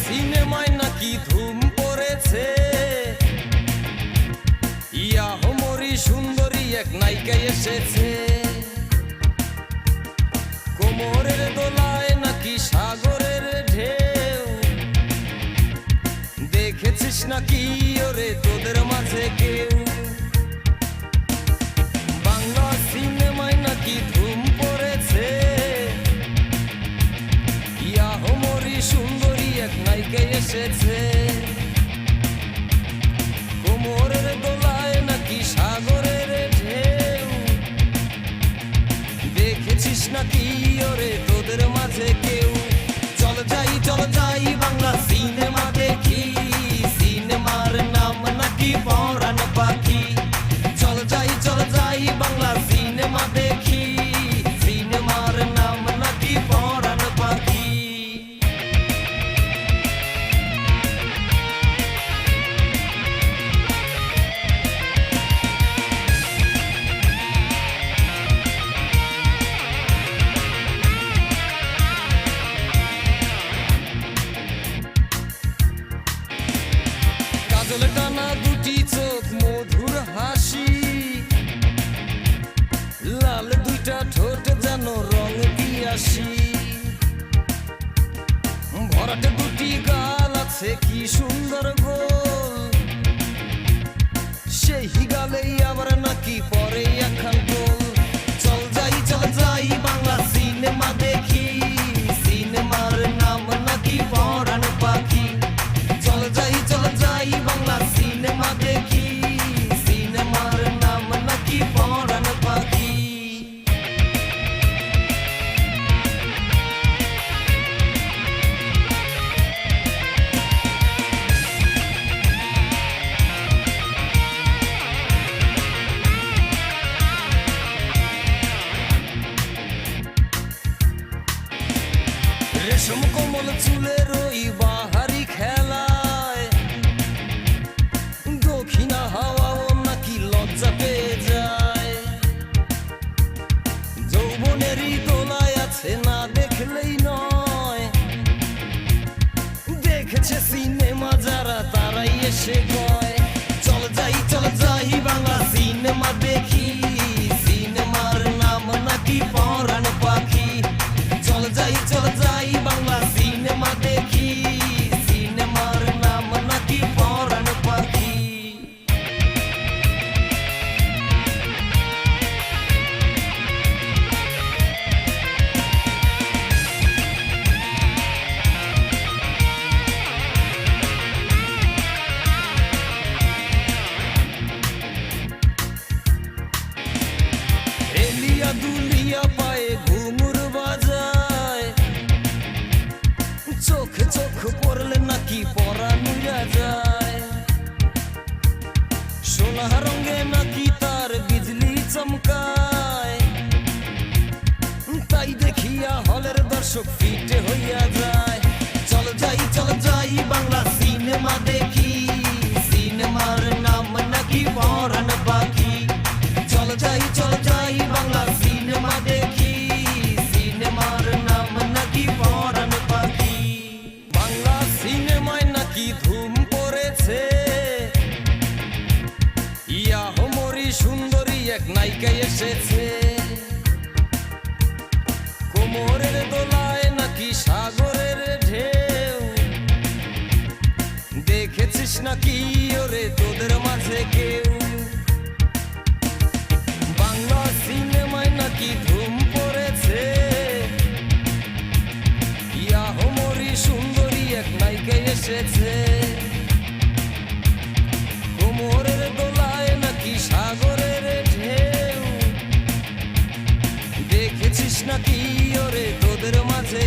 সিনেমায় নাকি ধুম পড়েছে, ইয়াহমরি সুন্দরী এক নায়িকা এসেছে। কোমরের দোলায় নাকি সাগরের ঢেউ, দেখেছিস নাকি ওরে তোদের মাঝে কেউ? বাংলা সিনেমায় নাকি ধুম পড়েছে, ইয়াহমরি সুন্দরী এক নায়িকা এসেছে। কোমরের দোলায় নাকি সাগরের ঢেউ, দেখেছিস নাকি ওরে তোদের মাঝে কেউ? চল যাই বাংলা সিনেমা দেখি, সিনেমার নাম নাকি পরাণ পাখি। চল যাই বাংলা সিনেমা দেখি, সিনেমার নাম নাকি পরাণ পাখি। কাজল টানা দুটি চোখ, মধুর হাসি, লাল দুইটা ঠোঁট যেন রং পিয়াসি। ভরাট দুটি গাল আছে কি সুন্দর গোল, সেই গালেই আবার নাকি পরে একখান গোল। চল যাই বাংলা সিনেমা দেখি, সিনেমার নাম নাকি পরাণ পাখি। চল যাই বাংলা সিনেমা দেখি, সিনেমার নাম নাকি পরাণ পাখি। রেশম কোমল চুলের ওই বাহারি খেলায়, দক্ষিণা হাওয়াও নাকি লজ্জা পেয়ে যায়। যৌবনেরই দোলায় আছে না দেখলেই নয়, দেখেছে সিনেমা যারা তারাই এসে কয়। চল যাই বাংলা সিনেমা দেখি, সিনেমার নাম নাকি পরাণ পাখি। চল যাই বাংলা সিনেমা দেখি, সিনেমার নাম নাকি পরাণ পাখি। এলিয়া দুলিয়া পায়ে ঘুমুর বাজায়, চোখ পড়লে নাকি পরাণ উড়া যায়। সোনা রঙে নাকি তার বিজলি চমকায়, তাই দেখিয়া হলের দর্শক ফিটে হইয়া যায়। চল যাই বাংলা সিনেমা দেখি, সিনেমার নাম নাকি পরাণ পাখি। চল যাই বাংলা সিনেমা দেখি, সিনেমার নাম নাকি পরাণ পাখি। বাংলা সিনেমায় নাকি ধুম পড়েছে, ইয়াহমরি সুন্দরী এক নায়িকা এসেছে। কোমরের দোলায় নাকি সাগরের ঢেউ, দেখেছিস নাকি ওরে তোদের মাঝে কেউ? বাংলা সিনেমায় নাকি ধুম পড়েছে, ইয়াহমরি সুন্দরী এক নায়িকা এসেছে। কোমরের দোলায় নাকি সাগরের ঢেউ, দেখেছিস নাকি ওরে তোদের মাঝে